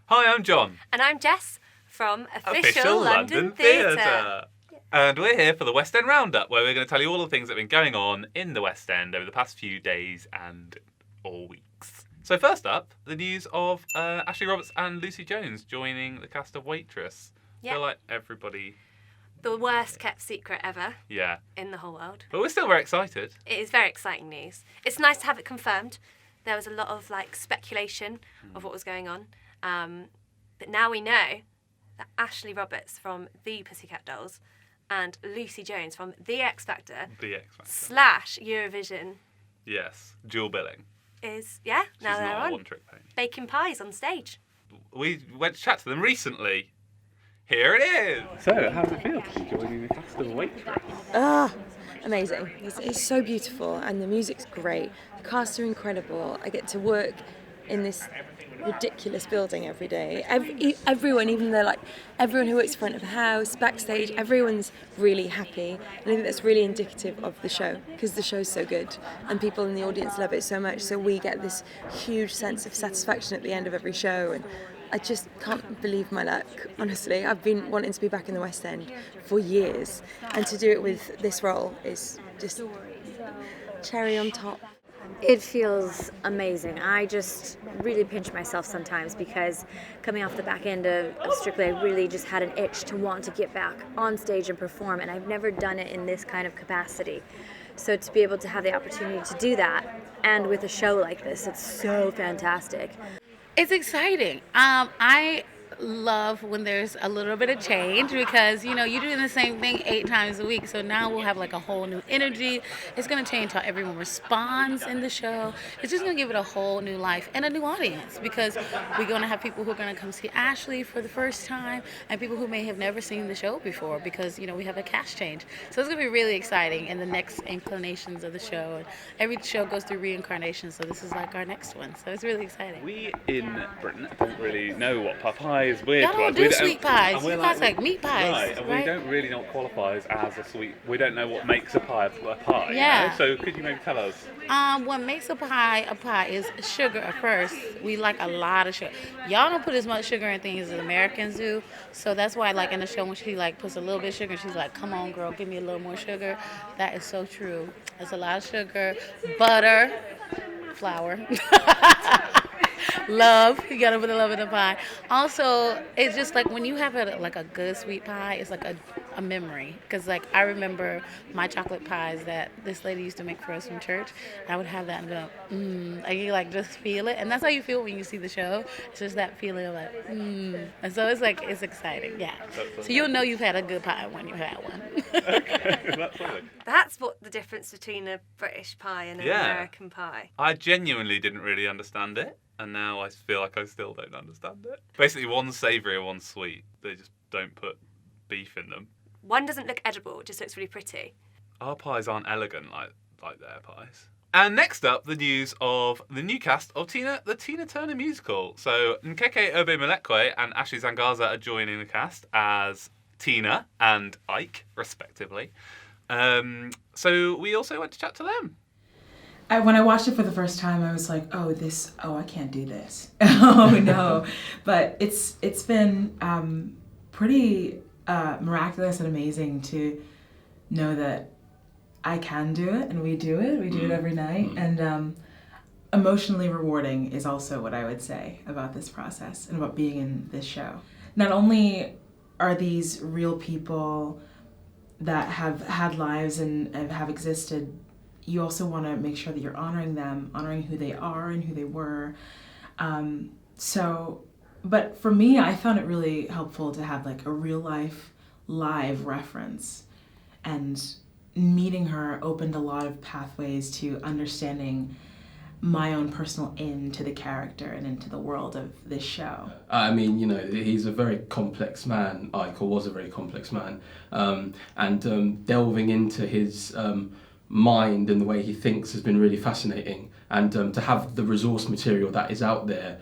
Hi, I'm John. And I'm Jess from Official London Theatre. And we're here for the West End Roundup, where we're going to tell you all the things that have been going on in the West End over the past few days and or weeks. So first up, the news of Ashley Roberts and Lucie Jones joining the cast of Waitress. Yep. I feel like everybody... The worst kept secret ever. Yeah. In the whole world. But we're still very excited. It is very exciting news. It's nice to have it confirmed. There was a lot of speculation of what was going on. But now we know that Ashley Roberts from The Pussycat Dolls and Lucie Jones from The X Factor / Eurovision. Yes, dual billing. Is, yeah, now She's they're not on. a one-trick pony. Baking pies on stage. We went to chat to them recently. Here it is! So, how does it feel to be joining the cast of Waitress? Amazing. It's so beautiful and the music's great. The cast are incredible. I get to work in this ridiculous building every day. Everyone, even though everyone who works front of the house, backstage, everyone's really happy. And I think that's really indicative of the show because the show's so good and people in the audience love it so much. So we get this huge sense of satisfaction at the end of every show. And I just can't believe my luck, honestly. I've been wanting to be back in the West End for years. And to do it with this role is just cherry on top. It feels amazing. I just really pinch myself sometimes because coming off the back end of Strictly, I really just had an itch to want to get back on stage and perform, and I've never done it in this kind of capacity. So to be able to have the opportunity to do that, and with a show like this, it's so fantastic. It's exciting. I love when there's a little bit of change because, you're doing the same thing 8 times a week. So now we'll have a whole new energy. It's going to change how everyone responds in the show. It's just going to give it a whole new life and a new audience because we're going to have people who are going to come see Ashley for the first time and people who may have never seen the show before because, we have a cast change. So it's going to be really exciting in the next incarnations of the show. And every show goes through reincarnations, so this is our next one. So it's really exciting. We in Britain don't really know what pie is weird Y'all to us. don't do sweet pies. Sweet pies like meat pies. Right, and we don't really know what qualifies as a sweet. We don't know what makes a pie a pie. Yeah. So could you maybe tell us? What makes a pie is sugar at first. We like a lot of sugar. Y'all don't put as much sugar in things as Americans do. So that's why in the show when she puts a little bit of sugar, she's like, come on girl, give me a little more sugar. That is so true. It's a lot of sugar, butter, flour. Love. You gotta put the love in the pie. Also, it's just when you have a good sweet pie, it's a memory. Because I remember my chocolate pies that this lady used to make for us from church. I would have that and go, you just feel it. And that's how you feel when you see the show. It's just that feeling of And so it's exciting, yeah. So you'll know you've had a good pie when you had one. Okay, that's something. That's what the difference between a British pie and an American pie. I genuinely didn't really understand it. And now I feel like I still don't understand it. Basically, one's savoury and one's sweet. They just don't put beef in them. One doesn't look edible, it just looks really pretty. Our pies aren't elegant like their pies. And next up, the news of the new cast of the Tina Turner musical. So Nkeke Obe-Melekwe and Ashley Zhangazha are joining the cast as Tina and Ike, respectively. So we also went to chat to them. When I watched it for the first time, I was like, I can't do this. Oh, no. But it's been pretty miraculous and amazing to know that I can do it, and we do it. We do it every night. And emotionally rewarding is also what I would say about this process and about being in this show. Not only are these real people that have had lives and have existed, you also want to make sure that you're honoring them, honoring who they are and who they were. But for me, I found it really helpful to have a real life live reference, and meeting her opened a lot of pathways to understanding my own personal into the character and into the world of this show. I mean, he's a very complex man, Ike, or was a very complex man, and delving into his mind and the way he thinks has been really fascinating, and to have the resource material that is out there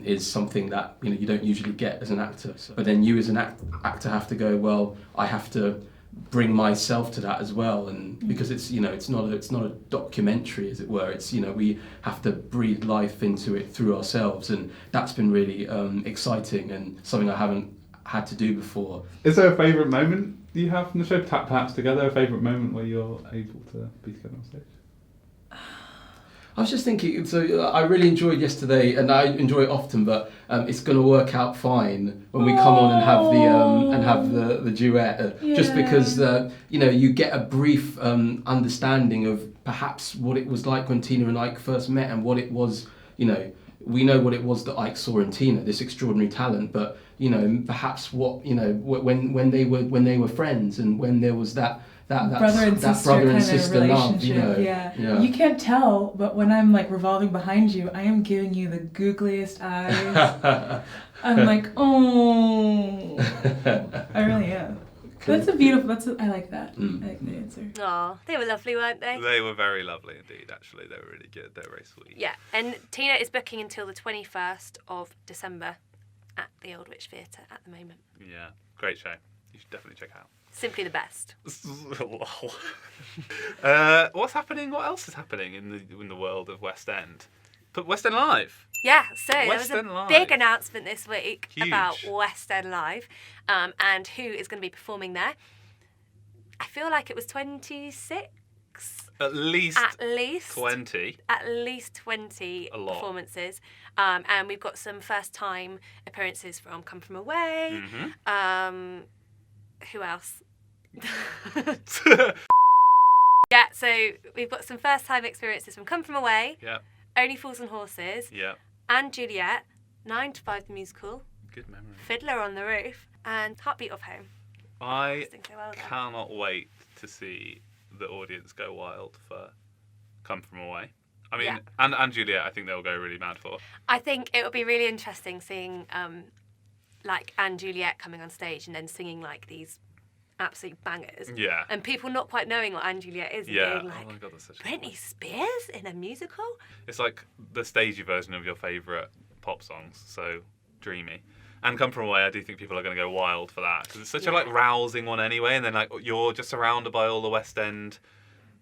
is something that you don't usually get as an actor. But then you as an actor have to go, well, I have to bring myself to that as well, and because it's it's not a documentary, as it were. It's we have to breathe life into it through ourselves, and that's been really exciting and something I haven't had to do before. Is there a favourite moment you have from the show, perhaps together, a favourite moment where you're able to be together on stage? I was just thinking, so I really enjoyed yesterday, and I enjoy it often, but it's going to work out fine when we come on and have the duet, just because you get a brief understanding of perhaps what it was like when Tina and Ike first met, and what it was. We know what it was that Ike saw in Tina, this extraordinary talent, but perhaps what when they were friends, and when there was that brother and sister relationship. Yeah. You can't tell, but when I'm like revolving behind you, I am giving you the googliest eyes. I'm like, oh, I really am. That's a beautiful. I like that. I like the answer. Oh, they were lovely, weren't they? They were very lovely indeed. Actually, they were really good. They were very sweet. Yeah, and Tina is booking until the 21st of December at the Old Witch Theatre at the moment. Yeah, great show. You should definitely check it out. Simply the best. What's happening? What else is happening in the world of West End? But West End Live. Yeah, so there was West End a Live. big announcement this week Huge. about West End Live, and who is going to be performing there. I feel like it was 26. At least 20. At least 20 A lot. performances. And we've got some first-time appearances from Come From Away. Mm-hmm. Who else? Yeah, so we've got some first-time experiences from Come From Away, Yeah. Only Fools and Horses, Yeah. and Juliet, 9 to 5 the musical, Good memory. Fiddler on the Roof, and Heartbeat of Home. I Doing so well there. cannot wait to see the audience go wild for Come From Away. I mean, Yeah. and Juliet, I think they'll go really mad for. I think it would be really interesting seeing like Anne Juliet coming on stage and then singing like these absolute bangers. Yeah. And people not quite knowing what Anne Juliet is and Yeah. being like, Oh my god, that's such a Britney Spears in a musical? It's like the stagey version of your favourite pop songs, so dreamy. And Come From Away, I do think people are going to go wild for that, because it's such a like rousing one anyway, and then like you're just surrounded by all the West End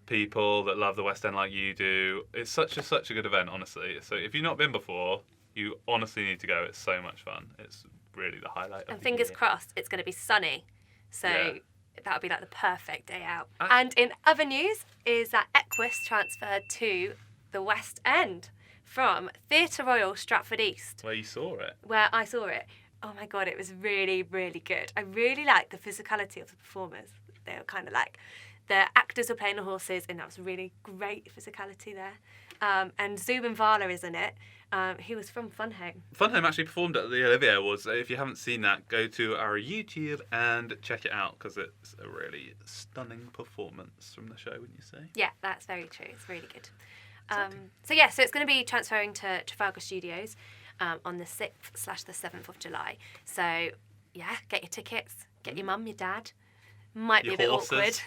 people that love the West End like you do. It's such a good event, honestly. So if you've not been before, you honestly need to go. It's so much fun. It's really the highlight of And the fingers year. crossed it's going to be sunny. So Yeah. that would be like the perfect day out. And in other news is that Ep.1 transferred to the West End from Theatre Royal Stratford East, Where you saw it. where I saw it. Oh my god, it was really, really good. I really liked the physicality of the performers. They were kind of like, the actors were playing the horses, and that was really great physicality there. And Zubin Vala is in it. He was from Funhome. Funhome actually performed at the Olivier Awards. So if you haven't seen that, go to our YouTube and check it out, because it's a really stunning performance from the show, wouldn't you say? Yeah, that's very true. It's really good. So it's going to be transferring to Trafalgar Studios on the 6th / the 7th of July. So, yeah, get your tickets, get your mum, your dad. Might be Your a bit horses. awkward.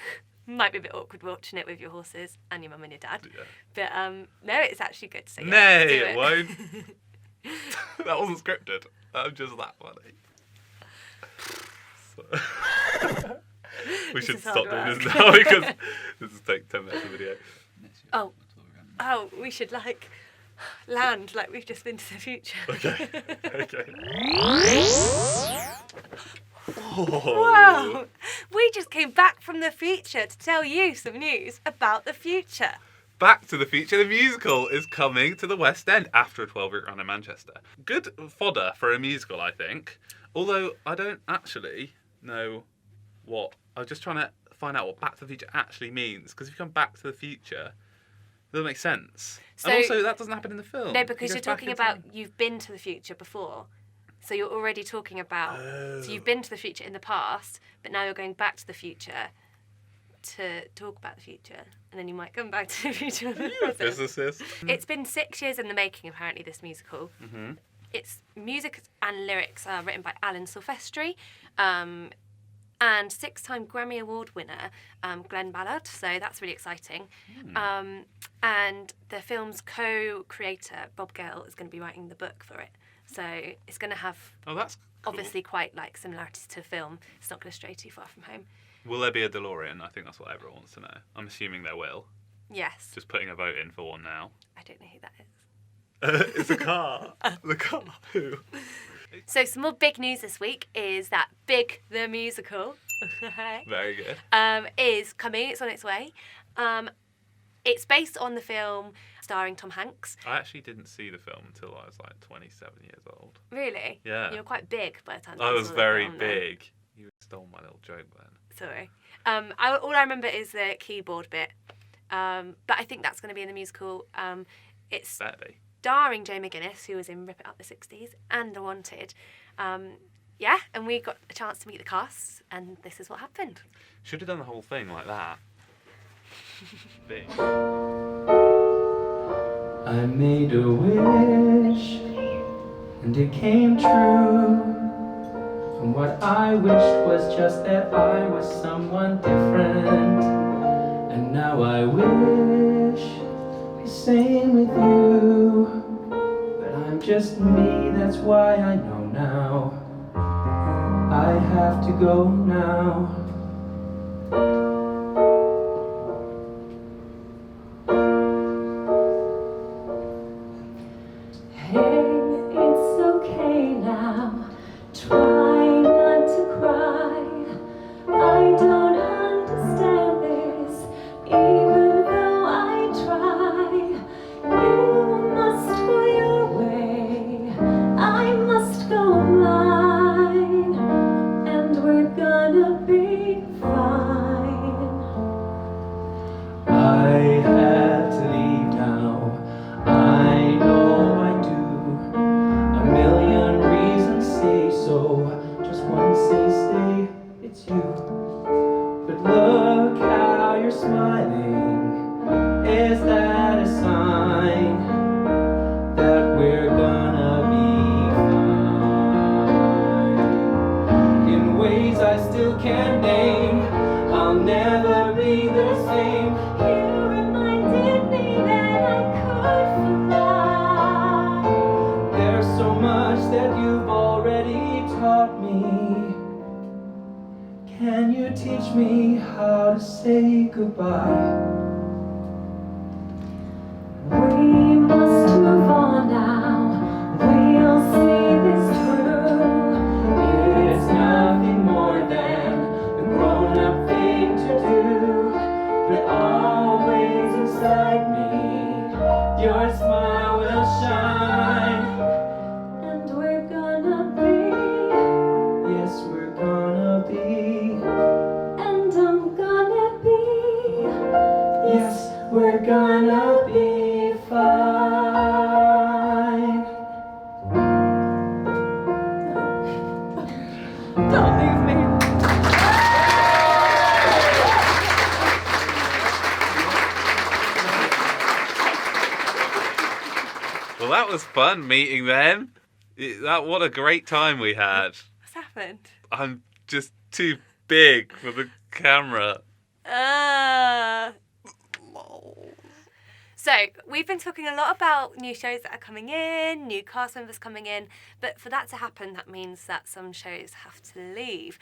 Might be a bit awkward watching it with your horses and your mum and your dad. Yeah. But no, it's actually good. So, yeah, Nay, do it won't. That wasn't scripted. I'm just that funny. So- we This should is stop hard doing work. this now, because this is take 10 minutes of video. Oh, we should land like we've just been to the future. Okay. Wow! We just came back from the future to tell you some news about the future. Back to the Future, the musical, is coming to the West End after a 12-week run in Manchester. Good fodder for a musical, I think. Although I don't actually know what... I'm just trying to find out what Back to the Future actually means. Because if you come back to the future, it doesn't make sense. So- and also, that doesn't happen in the film. No, He because goes you're back talking in about time. you've been to the future before. So you're already talking about... So you've been to the future in the past, but now you're going back to the future to talk about the future. And then you might come back to the future. in the present. Physicist. It's been 6 years in the making, apparently, this musical. Mm-hmm. Its music and lyrics are written by Alan Silvestri, and 6-time Grammy Award winner Glenn Ballard, so that's really exciting. And the film's co-creator, Bob Gale, is going to be writing the book for it. So it's going to have Oh, that's cool. obviously quite like similarities to film. It's not going to stray too far from home. Will there be a DeLorean? I think that's what everyone wants to know. I'm assuming there will. Yes. Just putting a vote in for one now. I don't know who that is. It's a car. The car. Who? So some more big news this week is that Big the Musical Very good. is coming. It's on its way. It's based on the film starring Tom Hanks. I actually didn't see the film until I was like 27 years old. Really? Yeah. You were quite big by the time I you was saw the very film, then. big. You stole my little joke then. Sorry. All I remember is the keyboard bit. But I think that's going to be in the musical. It's Better be. starring Joe McGuinness, who was in Rip It Up the 60s and The Wanted. Yeah, and we got a chance to meet the cast, and this is what happened. Should have done the whole thing like that. Big. I made a wish, and it came true. And what I wished was just that I was someone different. And now I wish the same with you. But I'm just me, that's why I know now. I have to go now. Teach me how to say goodbye. We must move on now. We'll see this through. It's nothing more than the grown-up thing to do. But always inside me, your smile will shine. And we're gonna be, yes, we're gonna be. We're gonna be fine. Don't leave me. Well, that was fun meeting them. What a great time we had. What's happened? I'm just too big for the camera. So, we've been talking a lot about new shows that are coming in, new cast members coming in, but for that to happen, that means that some shows have to leave.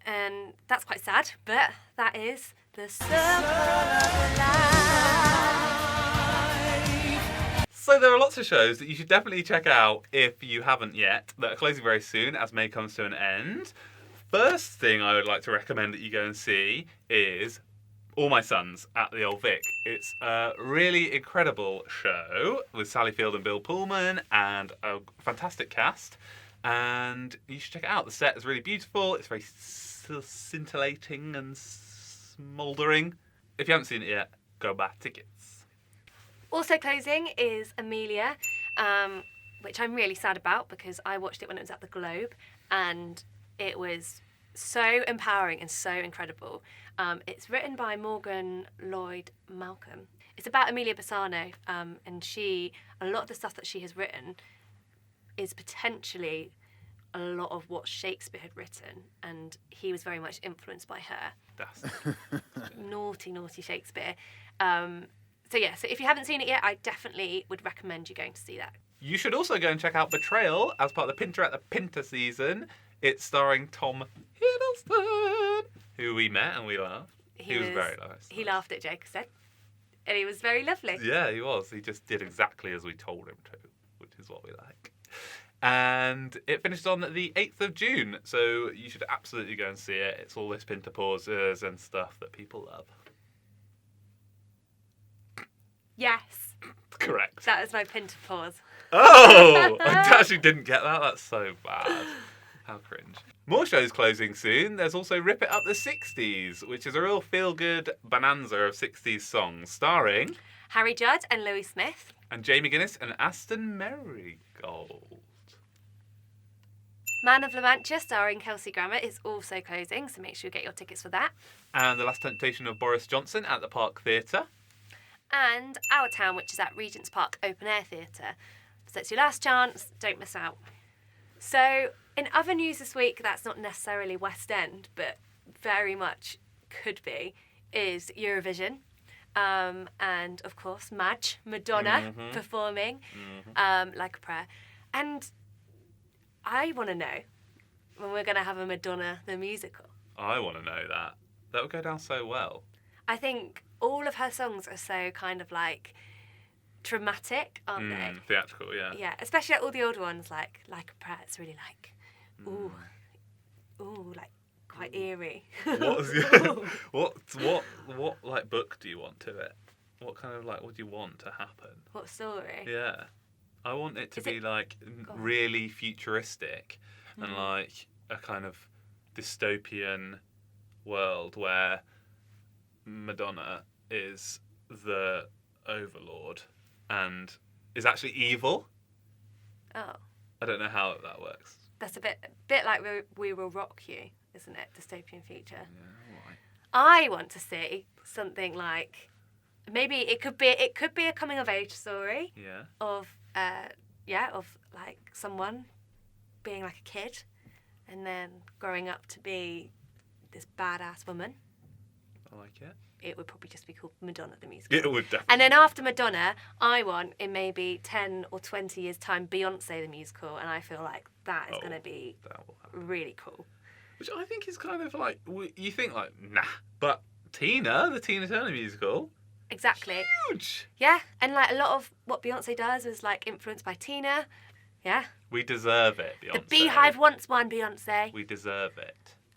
And that's quite sad, but that is the circle of life. So there are lots of shows that you should definitely check out if you haven't yet, that are closing very soon as May comes to an end. First thing I would like to recommend that you go and see is All My Sons at the Old Vic. It's a really incredible show with Sally Field and Bill Pullman and a fantastic cast. And you should check it out. The set is really beautiful. It's very scintillating and smouldering. If you haven't seen it yet, go buy tickets. Also closing is Amelia, which I'm really sad about because I watched it when it was at the Globe and it was so empowering and so incredible. It's written by Morgan Lloyd Malcolm. It's about Amelia Bassano, and a lot of the stuff that she has written is potentially a lot of what Shakespeare had written, and he was very much influenced by her. That's Naughty Shakespeare. So if you haven't seen it yet, I definitely would recommend you going to see that. You should also go and check out Betrayal as part of the Pinter at the Pinter season. It's starring Tom Hiddleston, who we met and we laughed. He was very nice. He laughed at Jake said, and he was very lovely. Yeah, he was. He just did exactly as we told him to, which is what we like. And it finished on the 8th of June, so you should absolutely go and see it. It's all this pinter pauses and stuff that people love. Yes. Correct. That was my pinter pause. Oh! I actually didn't get that. That's so bad. How cringe. More shows closing soon. There's also Rip It Up the 60s, which is a real feel-good bonanza of 60s songs, starring Harry Judd and Louis Smith. and Jamie Guinness and Aston Marigold. Man of La Mancha, starring Kelsey Grammer, is also closing, so make sure you get your tickets for that. And The Last Temptation of Boris Johnson at the Park Theatre. And Our Town, which is at Regent's Park Open Air Theatre. So it's your last chance, don't miss out. So, in other news this week, that's not necessarily West End, but very much could be, is Eurovision. And, of course, Madonna performing Like a Prayer. And I want to know when we're going to have a Madonna the musical. I want to know that. That would go down so well. I think all of her songs are so kind of like dramatic, aren't they? Theatrical, yeah. Yeah, especially like all the older ones, like a Prayer. It's really like, ooh, like quite eerie. What like book do you want to it? What kind of like what do you want to happen? What story? Yeah, I want it to Is be it- like really futuristic and like a kind of dystopian world where Madonna is the overlord and is actually evil. Oh, I don't know how that works. that's a bit like We Will Rock You, isn't it? Dystopian future. Yeah, why? I want to see something like maybe it could be a coming of age story Yeah. of like someone being like a kid and then growing up to be this badass woman. I like it. It would probably just be called Madonna the musical. It would definitely. And then after Madonna, I want in maybe 10 or 20 years' time Beyonce the musical, and I feel like that is going to be that will happen. really cool. Which I think is kind of like you think like nah, but the Tina Turner musical, Exactly. huge. Yeah, and like a lot of what Beyonce does is like influenced by Tina. Yeah. We deserve it, Beyonce. The Beehive wants one, Beyonce. We deserve it.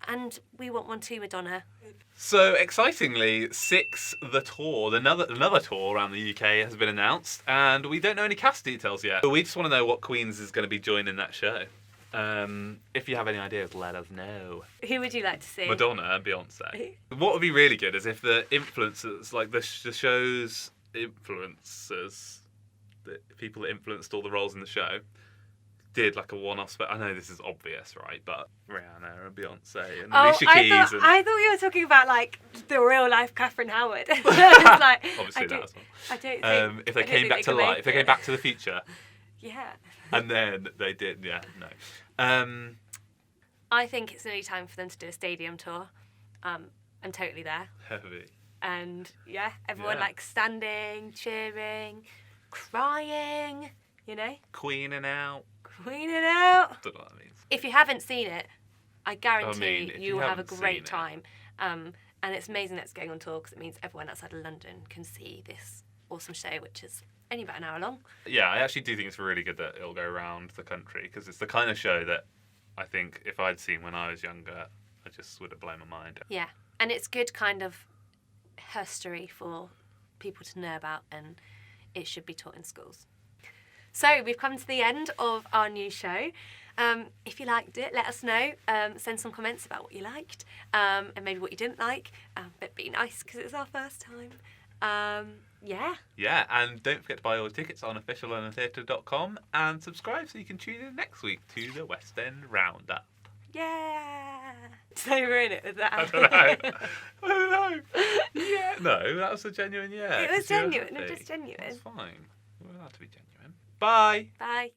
And we want one too, Madonna. So excitingly, Six the Tour, another tour around the UK has been announced, and we don't know any cast details yet. But we just want to know what Queens is going to be joining that show. If you have any ideas, let us know. Who would you like to see? Madonna and Beyonce. What would be really good is if the influencers, like the show's influencers, the people that influenced all the roles in the show, did like a one-off. I know this is obvious, right? But Rihanna and Beyonce and Alicia Keys. I thought you were talking about like the real life Catherine Howard. It's like, Obviously that as well. I don't think. If they came back to life, if they came back to the future, Yeah. and then they did, yeah, no. I think it's nearly time for them to do a stadium tour. I'm totally there. Heavy. And yeah, everyone Yeah. like standing, cheering, crying, you know, Queening out. queening out. Don't know what that means. If you haven't seen it, I guarantee I mean, if you you will have a haven't seen great it. time. And it's amazing that it's going on tour because it means everyone outside of London can see this awesome show, which is only about an hour long. Yeah, I actually do think it's really good that it'll go around the country because it's the kind of show that I think if I'd seen when I was younger, I just would have blown my mind. Yeah, and it's good kind of history for people to know about, and it should be taught in schools. So we've come to the end of our new show. If you liked it, let us know. Send some comments about what you liked and maybe what you didn't like. But be nice because it's our first time. Yeah. Yeah, and don't forget to buy all the tickets on officialontheatre.com and subscribe so you can tune in next week to the West End Roundup. Yeah. Did I ruin it with that? I don't know. Yeah, no, that was a genuine yeah. It was 'cause you were genuine, happy. just genuine. That's fine. We're allowed to be genuine. Bye. Bye.